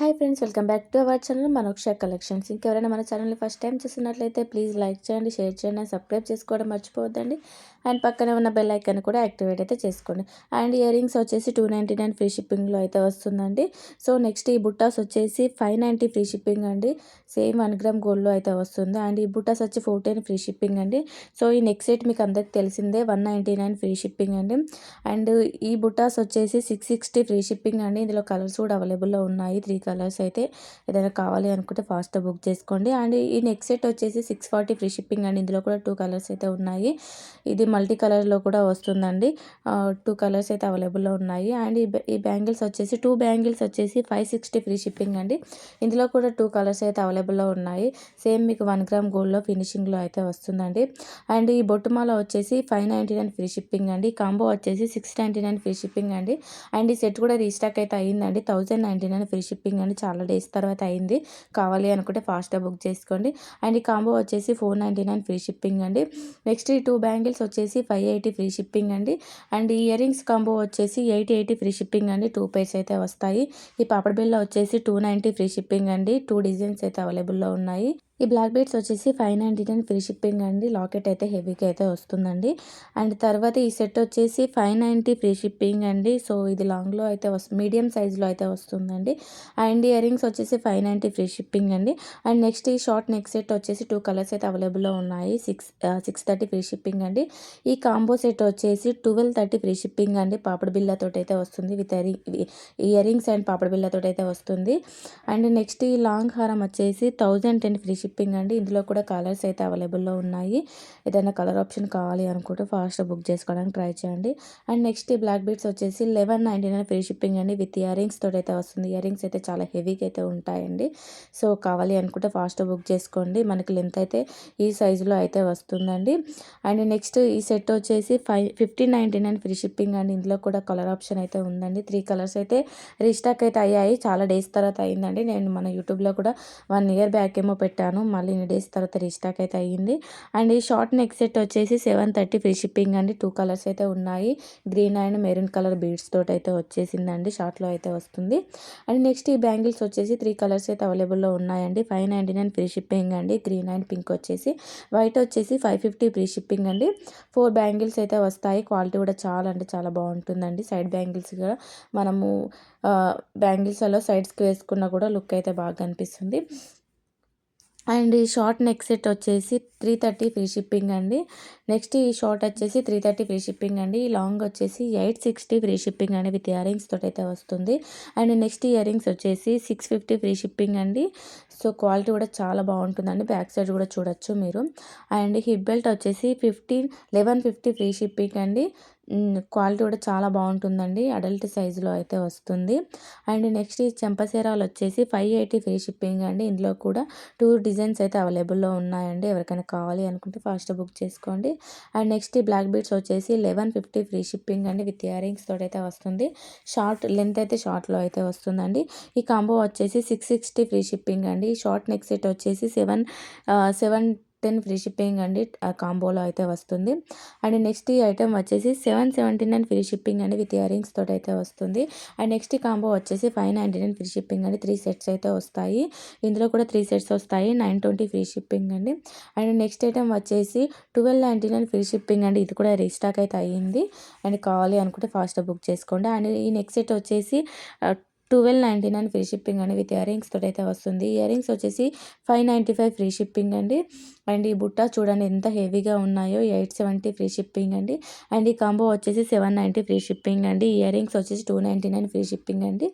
Hi friends, welcome back to our channel Manoksha collections. ఇంకెవరైనా మన ఛానల్ని ఫస్ట్ టైం చూస్తున్నట్లయితే ప్లీజ్ లైక్ చేయండి, షేర్ చేయండి, సబ్స్క్రైబ్ చేసుకోవడం మర్చిపోవద్దండి. అండ్ పక్కనే ఉన్న బెల్ ఐకాన్ కూడా యాక్టివేట్ అయితే చేసుకోండి. అండ్ ఇయర్ రింగ్స్ వచ్చేసి 299 ఫ్రీ షిప్పింగ్లో అయితే వస్తుందండి. సో నెక్స్ట్ ఈ బుట్టాస్ వచ్చేసి 590 ఫ్రీ షిప్పింగ్ అండి. సేమ్ 1 గ్రామ్ గోల్డ్లో అయితే వస్తుంది. అండ్ ఈ బుట్టాస్ వచ్చి 14 ఫ్రీ షిప్పింగ్ అండి. సో ఈ నెక్స్ట్ సెట్ మీకు అందరికి తెలిసిందే 199 ఫ్రీ షిప్పింగ్ అండి. అండ్ ఈ బుట్టాస్ వచ్చేసి 660 ఫ్రీ షిప్పింగ్ అండి. ఇందులో కలర్స్ కూడా అవైలబుల్లో ఉన్నాయి. 3 కలర్స్ అయితే ఏదైనా కావాలి అనుకుంటే ఫాస్ట్గా బుక్ చేసుకోండి. అండ్ ఈ నెక్స్ట్ సెట్ వచ్చేసి 640 ఫ్రీ షిప్పింగ్ అండి. ఇందులో కూడా 2 కలర్స్ అయితే ఉన్నాయి. ఇది మల్టీ కలర్లో కూడా వస్తుందండి. 2 కలర్స్ అయితే అవైలబుల్లో ఉన్నాయి. అండ్ ఈ బ్యాంగిల్స్ వచ్చేసి 2 బ్యాంగిల్స్ వచ్చేసి 560 ఫ్రీ షిప్పింగ్ అండి. ఇందులో కూడా 2 కలర్స్ అయితే అవైలబుల్లో ఉన్నాయి. సేమ్ మీకు 1 గ్రామ్ గోల్డ్లో ఫినిషింగ్లో అయితే వస్తుందండి. అండ్ ఈ బొట్టుమాల వచ్చేసి 599 ఫ్రీ షిప్పింగ్ అండి. కాంబో వచ్చేసి 699 ఫ్రీ షిప్పింగ్ అండి. అండ్ ఈ సెట్ కూడా రీస్టాక్ అయితే అయ్యిందండి. 1099 ఫ్రీ షిప్పింగ్ అండి. చాలా డేస్ తర్వాత అయింది. కావాలి అనుకుంటే ఫాస్ట్గా బుక్ చేసుకోండి. అండ్ ఈ కాంబో వచ్చేసి 499 ఫ్రీ షిప్పింగ్ అండి. నెక్స్ట్ ఈ 2 బ్యాంగిల్స్ వచ్చేసి 580 ఫ్రీ షిప్పింగ్ అండి. అండ్ ఈ ఇయర్ రింగ్స్ కాంబో వచ్చేసి 880 ఫ్రీ షిప్పింగ్ అండి. 2 పైర్స్ అయితే వస్తాయి. ఈ పాపడ్ బిళ్ళ వచ్చేసి 290 ఫ్రీ షిప్పింగ్ అండి. 2 డిజైన్స్ అయితే అవైలబుల్లో ఉన్నాయి. ఈ బ్లాక్ బీడ్స్ వచ్చేసి 599 ఫ్రీ షిప్పింగ్ అండి. లాకెట్ అయితే హెవీగా అయితే వస్తుందండి. అండ్ తర్వాత ఈ సెట్ వచ్చేసి 590 ఫ్రీ షిప్పింగ్ అండి. సో ఇది లాంగ్లో అయితే మీడియం సైజులో అయితే వస్తుందండి. అండ్ ఇయర్ రింగ్స్ వచ్చేసి 590 ఫ్రీ షిప్పింగ్ అండి. అండ్ నెక్స్ట్ ఈ షార్ట్ నెక్ సెట్ వచ్చేసి 2 కలర్స్ అయితే అవైలబుల్లో ఉన్నాయి. 630 ఫ్రీ షిప్పింగ్ అండి. ఈ కాంబో సెట్ వచ్చేసి 1230 ఫ్రీ షిప్పింగ్ అండి. పాపడ బిళ్ళతో అయితే వస్తుంది. విత్ ఇయర్ రింగ్స్ అండ్ పాపడ బిళ్ళతో అయితే వస్తుంది. అండ్ నెక్స్ట్ ఈ లాంగ్ హారం వచ్చేసి 1010 ఫ్రీ షిప్పింగ్ అండి. ఇందులో కూడా కలర్స్ అయితే అవైలబుల్లో ఉన్నాయి. ఏదైనా కలర్ ఆప్షన్ కావాలి అనుకుంటే ఫాస్ట్గా బుక్ చేసుకోవడానికి ట్రై చేయండి. అండ్ నెక్స్ట్ ఈ బ్లాక్ బీడ్స్ వచ్చేసి 1199 ఫ్రీ షిప్పింగ్ అండి. విత్ ఇయర్ రింగ్స్ తోటి అయితే వస్తుంది. ఇయర్ రింగ్స్ అయితే చాలా హెవీగా అయితే ఉంటాయండి. సో కావాలి అనుకుంటే ఫాస్ట్గా బుక్ చేసుకోండి. మనకి లెంత్ అయితే ఈ సైజులో అయితే వస్తుందండి. అండ్ నెక్స్ట్ ఈ సెట్ వచ్చేసి 1599 ఫ్రీ షిప్పింగ్ అండి. ఇందులో కూడా కలర్ ఆప్షన్ అయితే ఉందండి. 3 కలర్స్ అయితే రీస్టాక్ అయితే అయ్యాయి. చాలా డేస్ తర్వాత అయ్యిందండి. నేను మన యూట్యూబ్లో కూడా 1 ఇయర్ బ్యాక్ ఏమో పెట్టాను. మళ్ళీ ఇన్ని డేస్ తర్వాత రీస్టాక్ అయితే అయ్యింది. అండ్ ఈ షార్ట్ నెక్ సెట్ వచ్చేసి 730 ఫ్రీ షిప్పింగ్ అండి. 2 కలర్స్ అయితే ఉన్నాయి. Green and maroon colour beads తోటి అయితే వచ్చేసిందండి. షార్ట్లో అయితే వస్తుంది. అండ్ నెక్స్ట్ ఈ బ్యాంగిల్స్ వచ్చేసి 3 కలర్స్ అయితే అవైలబుల్లో ఉన్నాయండి. 599 ఫ్రీ షిప్పింగ్ అండి. గ్రీన్ అండ్ పింక్ వచ్చేసి, వైట్ వచ్చేసి 550 ఫ్రీ షిప్పింగ్ అండి. 4 బ్యాంగిల్స్ అయితే వస్తాయి. క్వాలిటీ కూడా చాలా అంటే చాలా బాగుంటుందండి. సైడ్ బ్యాంగిల్స్ కూడా మనము బ్యాంగిల్స్లో సైడ్స్కి వేసుకున్న కూడా లుక్ అయితే బాగా కనిపిస్తుంది. అండ్ ఈ షార్ట్ నెక్ సెట్ వచ్చేసి 330 ఫ్రీ షిప్పింగ్ అండి. నెక్స్ట్ ఈ షార్ట్ వచ్చేసి 330 ఫ్రీ షిప్పింగ్ అండి. ఈ లాంగ్ వచ్చేసి 860 ఫ్రీ షిప్పింగ్ అండి. విత్ ఇయర్ రింగ్స్ తోటి అయితే వస్తుంది. అండ్ నెక్స్ట్ ఇయర్ రింగ్స్ వచ్చేసి 650 ఫ్రీ షిప్పింగ్ అండి. సో క్వాలిటీ కూడా చాలా బాగుంటుందండి. బ్యాక్ సైడ్ కూడా చూడొచ్చు మీరు. అండ్ హిప్ బెల్ట్ వచ్చేసి 1150 ఫ్రీ షిప్పింగ్ అండి. క్వాలిటీ కూడా చాలా బాగుంటుందండి. అడల్ట్ సైజులో అయితే వస్తుంది. అండ్ నెక్స్ట్ ఈ చెంపసీరాలు వచ్చేసి 580 ఫ్రీ షిప్పింగ్ అండి. ఇందులో కూడా 2 డిజైన్స్ అయితే అవైలబుల్లో ఉన్నాయండి. ఎవరికైనా కావాలి అనుకుంటే ఫాస్ట్ బుక్ చేసుకోండి. అండ్ నెక్స్ట్ ఈ బ్లాక్ బీడ్స్ వచ్చేసి 1150 ఫ్రీ షిప్పింగ్ అండి. విత్ ఇయర్ రింగ్స్ తోటి అయితే వస్తుంది. షార్ట్ లెంత్ అయితే షార్ట్లో అయితే వస్తుందండి. ఈ కాంబో వచ్చేసి 660 ఫ్రీ షిప్పింగ్ అండి. షార్ట్ నెక్ సెట్ వచ్చేసి 710 ఫ్రీ షిప్పింగ్ అండి. ఆ కాంబోలో అయితే వస్తుంది. అండ్ నెక్స్ట్ ఈ ఐటమ్ వచ్చేసి 779 ఫ్రీ షిప్పింగ్ అండి. విత్ ఇయర్ రింగ్స్ తోటి అయితే వస్తుంది. అండ్ నెక్స్ట్ ఈ కాంబో వచ్చేసి 599 ఫ్రీ షిప్పింగ్ అండి. 3 సెట్స్ అయితే వస్తాయి. ఇందులో కూడా 3 సెట్స్ వస్తాయి. 920 ఫ్రీ షిప్పింగ్ అండి. అండ్ నెక్స్ట్ ఐటమ్ వచ్చేసి 1299 ఫ్రీ షిప్పింగ్ అండి. ఇది కూడా రీస్టాక్ అయితే అయ్యింది. అండ్ కావాలి అనుకుంటే ఫాస్ట్గా బుక్ చేసుకోండి. అండ్ ఈ నెక్స్ట్ సెట్ వచ్చేసి 1299 ఫ్రీ షిప్పింగ్ అండి. విత్ ఇయర్ రింగ్స్ తోటి అయితే వస్తుంది. ఇయర్ రింగ్స్ వచ్చేసి 595 ఫ్రీ షిప్పింగ్ అండి. అండ్ ఈ బుట్ట చూడండి ఎంత హెవీగా ఉన్నాయో. 870 ఫ్రీ షిప్పింగ్ అండి. అండ్ ఈ కాంబో వచ్చేసి 790 ఫ్రీ షిప్పింగ్ అండి. ఇయర్ రింగ్స్ వచ్చేసి 299 ఫ్రీ షిప్పింగ్ అండి.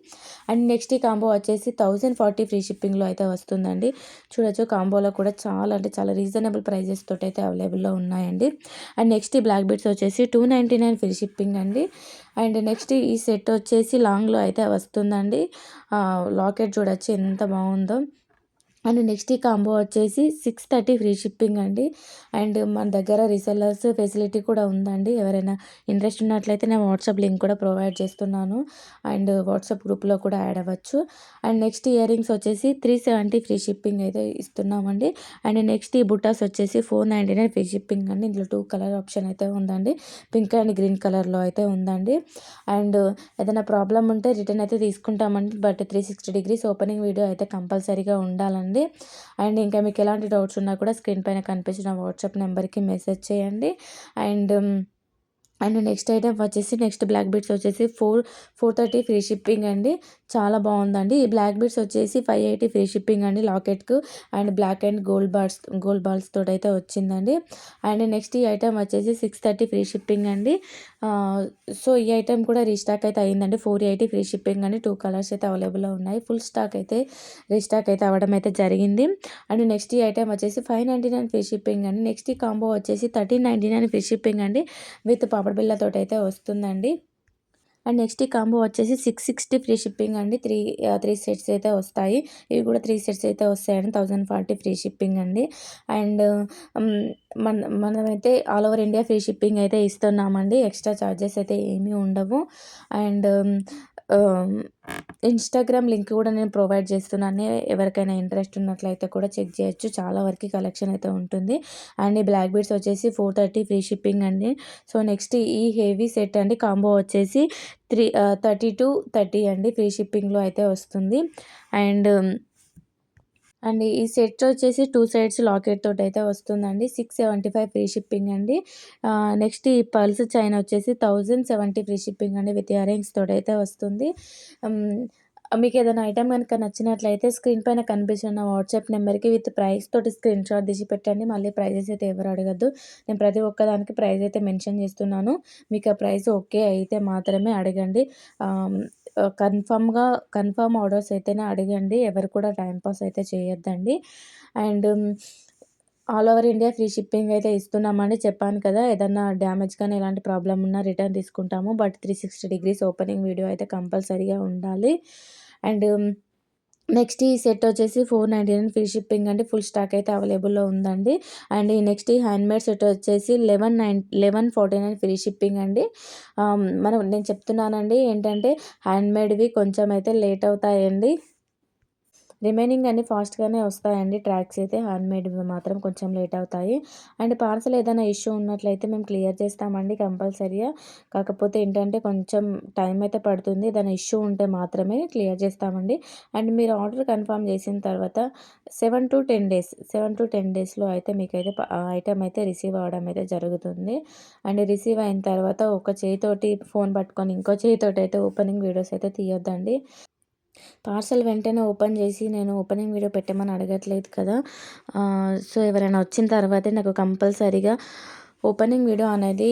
అండ్ నెక్స్ట్ ఈ కాంబో వచ్చేసి 1040 ఫ్రీ షిప్పింగ్లో అయితే వస్తుందండి. చూడొచ్చు కాంబోలో కూడా చాలా అంటే చాలా రీజనబుల్ ప్రైజెస్ తోటి అయితే అవైలబుల్లో ఉన్నాయండి. అండ్ నెక్స్ట్ ఈ బ్లాక్ బీడ్స్ వచ్చేసి 299 ఫ్రీ షిప్పింగ్ అండి. అండ్ నెక్స్ట్ ఈ సెట్ వచ్చేసి లాంగ్లో అయితే వస్తుందండి. లాకెట్ చూడొచ్చు ఎంత బాగుందో. అండ్ నెక్స్ట్ ఈ కాంబో వచ్చేసి 630 ఫ్రీ షిప్పింగ్ అండి. అండ్ మన దగ్గర రీసెల్లర్స్ ఫెసిలిటీ కూడా ఉందండి. ఎవరైనా ఇంట్రెస్ట్ ఉన్నట్లయితే నేను వాట్సాప్ లింక్ కూడా ప్రొవైడ్ చేస్తున్నాను. అండ్ వాట్సాప్ గ్రూప్లో కూడా యాడ్ అవ్వచ్చు. అండ్ నెక్స్ట్ ఇయర్ రింగ్స్ వచ్చేసి 370 ఫ్రీ షిప్పింగ్ అయితే ఇస్తున్నామండి. అండ్ నెక్స్ట్ ఈ బుట్టాస్ వచ్చేసి 499 ఫ్రీ షిప్పింగ్ అండి. ఇందులో 2 కలర్ ఆప్షన్ అయితే ఉందండి. పింక్ అండ్ గ్రీన్ కలర్లో అయితే ఉందండి. అండ్ ఏదైనా ప్రాబ్లమ్ ఉంటే రిటర్న్ అయితే తీసుకుంటామండి. బట్ 360 డిగ్రీస్ ఓపెనింగ్ వీడియో అయితే కంపల్సరీగా ఉండాలండి. అండ్ ఇంకా మీకు ఎలాంటి డౌట్స్ ఉన్నా కూడా స్క్రీన్ పైన కనిపించిన వాట్సాప్ నెంబర్కి మెసేజ్ చేయండి. అండ్ అండ్ నెక్స్ట్ ఐటెం వచ్చేసి నెక్స్ట్ బ్లాక్ బీడ్స్ వచ్చేసి 430 ఫ్రీ షిప్పింగ్ అండి. చాలా బాగుందండి. ఈ బ్లాక్ బీడ్స్ వచ్చేసి 580 ఫ్రీ షిప్పింగ్ అండి లాకెట్కు. And black and gold balls తోటి అయితే వచ్చిందండి. అండ్ నెక్స్ట్ ఈ ఐటెం వచ్చేసి 630 ఫ్రీ షిప్పింగ్ అండి. సో ఈ ఐటెం కూడా రీస్టాక్ అయితే అయ్యిందండి. 480 ఫ్రీ షిప్పింగ్ అండి. 2 కలర్స్ అయితే అవైలబుల్లో ఉన్నాయి. ఫుల్ స్టాక్ అయితే రీస్టాక్ అయితే అవ్వడం అయితే జరిగింది. అండ్ నెక్స్ట్ ఈ ఐటెం వచ్చేసి 599 ఫ్రీ షిప్పింగ్ అండి. నెక్స్ట్ ఈ కాంబో వచ్చేసి 1399 ఫ్రీ షిప్పింగ్ అండి. విత్ పాపడ్ బిళ్ళతోటి అయితే వస్తుందండి. అండ్ నెక్స్ట్ ఈ కాంబో వచ్చేసి 660 ఫ్రీ షిప్పింగ్ అండి. త్రీ సెట్స్ అయితే వస్తాయి. ఇవి కూడా 3 సెట్స్ అయితే వస్తాయండి. 1040 ఫ్రీ షిప్పింగ్ అండి. అండ్ హ్మ్, మనమైతే all over India free shipping అయితే ఇస్తున్నామండి. ఎక్స్ట్రా ఛార్జెస్ అయితే ఏమీ ఉండవు. అండ్ ఇన్స్టాగ్రామ్ లింక్ కూడా నేను ప్రొవైడ్ చేస్తున్నాను. ఎవరికైనా ఇంట్రెస్ట్ ఉన్నట్లయితే కూడా చెక్ చేయొచ్చు. చాలా వరకు కలెక్షన్ అయితే ఉంటుంది. అండ్ ఈ బ్లాక్ బీడ్స్ వచ్చేసి 430 ఫ్రీ షిప్పింగ్ అండి. సో నెక్స్ట్ ఈ హెవీ సెట్ అండి. కాంబో వచ్చేసి 30 అండి. ఫ్రీ షిప్పింగ్లో అయితే వస్తుంది. అండ్ అండ్ ఈ సెట్ వచ్చేసి 2 సైడ్స్ లాకెట్ తోటి అయితే వస్తుందండి. 675 ఫ్రీ షిప్పింగ్ అండి. నెక్స్ట్ ఈ పల్స్ చైన్ వచ్చేసి 1070 ఫ్రీ షిప్పింగ్ అండి. విత్ ఇయర్ రింగ్స్ తోటి అయితే వస్తుంది. మీకు ఏదైనా ఐటెం కనుక నచ్చినట్లయితే స్క్రీన్ పైన కనిపిస్తున్న వాట్సాప్ నెంబర్కి విత్ ప్రైస్ తోటి స్క్రీన్ షాట్ తీసి పెట్టండి. మళ్ళీ ప్రైజెస్ అయితే ఎవరు అడగద్దు. నేను ప్రతి ఒక్కదానికి ప్రైస్ అయితే మెన్షన్ చేస్తున్నాను. మీకు ఆ ప్రైస్ ఓకే అయితే మాత్రమే అడగండి. కన్ఫర్మ్ ఆర్డర్స్ అయితేనే అడగండి. ఎవరు కూడా టైం పాస్ అయితే చేయొద్దండి. And all over India free shipping అయితే ఇస్తున్నామండి. చెప్పాను కదా, ఏదన్నా డ్యామేజ్ కానీ ఎలాంటి ప్రాబ్లమ్ ఉన్నా రిటర్న్ తీసుకుంటాము. బట్ 360 డిగ్రీస్ ఓపెనింగ్ వీడియో అయితే కంపల్సరీగా ఉండాలి. అండ్ నెక్స్ట్ ఈ సెట్ వచ్చేసి 499 ఫ్రీ షిప్పింగ్ అండి. ఫుల్ స్టాక్ అయితే అవైలబుల్లో ఉందండి. అండ్ ఈ నెక్స్ట్ ఈ హ్యాండ్మేడ్ సెట్ వచ్చేసి 1149 ఫ్రీ షిప్పింగ్ అండి. నేను చెప్తున్నానండి ఏంటంటే హ్యాండ్మేడ్వి కొంచెం అయితే లేట్ అవుతాయండి. రిమైనింగ్ అన్నీ ఫాస్ట్‌గానే వస్తాయండి. ట్రాక్స్ అయితే హ్యాండ్‌మేడ్‌వి మాత్రం కొంచెం లేట్ అవుతాయి. అండ్ పార్సెల్ ఏదైనా ఇష్యూ ఉన్నట్లయితే మేము క్లియర్ చేస్తామండి కంపల్సరీగా. కాకపోతే ఏంటంటే కొంచెం టైం అయితే పడుతుంది. ఏదైనా ఇష్యూ ఉంటే మాత్రమే క్లియర్ చేస్తామండి. అండ్ మీరు ఆర్డర్ కన్ఫర్మ్ చేసిన తర్వాత 7-10 డేస్‌లో అయితే మీకైతే ఐటెమ్ అయితే రిసీవ్ అవ్వడం అయితే జరుగుతుంది. అండ్ రిసీవ్ అయిన తర్వాత ఒక చేయితోటి ఫోన్ పట్టుకొని ఇంకో చేయితోటి అయితే ఓపెనింగ్ వీడియోస్ అయితే తీయొద్దండి. పార్సెల్ వెంటనే ఓపెన్ చేసి నేను ఓపెనింగ్ వీడియో పెట్టమని అడగట్లేదు కదా. సో ఎవరైనా వచ్చిన తర్వాతే నాకు కంపల్సరీగా ఓపెనింగ్ వీడియో అనేది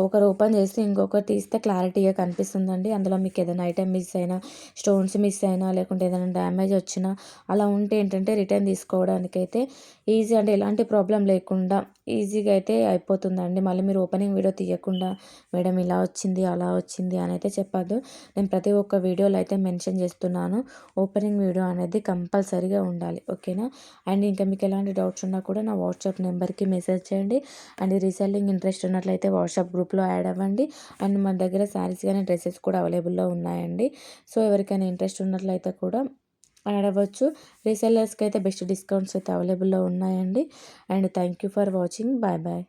ఒకరు ఓపెన్ చేసి ఇంకొకరు తీస్తే క్లారిటీగా కనిపిస్తుందండి. అందులో మీకు ఏదైనా ఐటెం మిస్ అయినా, స్టోన్స్ మిస్ అయినా, లేకుంటే ఏదైనా డ్యామేజ్ వచ్చినా అలా ఉంటే ఏంటంటే రిటర్న్ తీసుకోవడానికైతే ఈజీ, అంటే ఎలాంటి ప్రాబ్లం లేకుండా ఈజీగా అయితే అయిపోతుందండి. మళ్ళీ మీరు ఓపెనింగ్ వీడియో తీయకుండా మేడం ఇలా వచ్చింది, అలా వచ్చింది అని అయితే చెప్పొద్దు. నేను ప్రతి ఒక్క వీడియోలో అయితే మెన్షన్ చేస్తున్నాను. ఓపెనింగ్ వీడియో అనేది కంపల్సరీగా ఉండాలి. ఓకేనా. అండ్ ఇంకా మీకు ఎలాంటి డౌట్స్ ఉన్నా కూడా నా వాట్సాప్ నెంబర్కి మెసేజ్ చేయండి. అండ్ రీసెల్లింగ్ ఇంట్రెస్ట్ ఉన్నట్లయితే వాట్సాప్ గ్రూప్లో యాడ్ అవ్వండి. అండ్ మన దగ్గర శారీస్ కానీ డ్రెస్సెస్ కూడా అవైలబుల్లో ఉన్నాయండి. సో ఎవరికైనా ఇంట్రెస్ట్ ఉన్నట్లయితే కూడా యాడ్ అవ్వచ్చు. రీసెల్లర్స్కి అయితే బెస్ట్ డిస్కౌంట్స్ అయితే అవైలబుల్లో ఉన్నాయండి. And thank you for watching. Bye bye.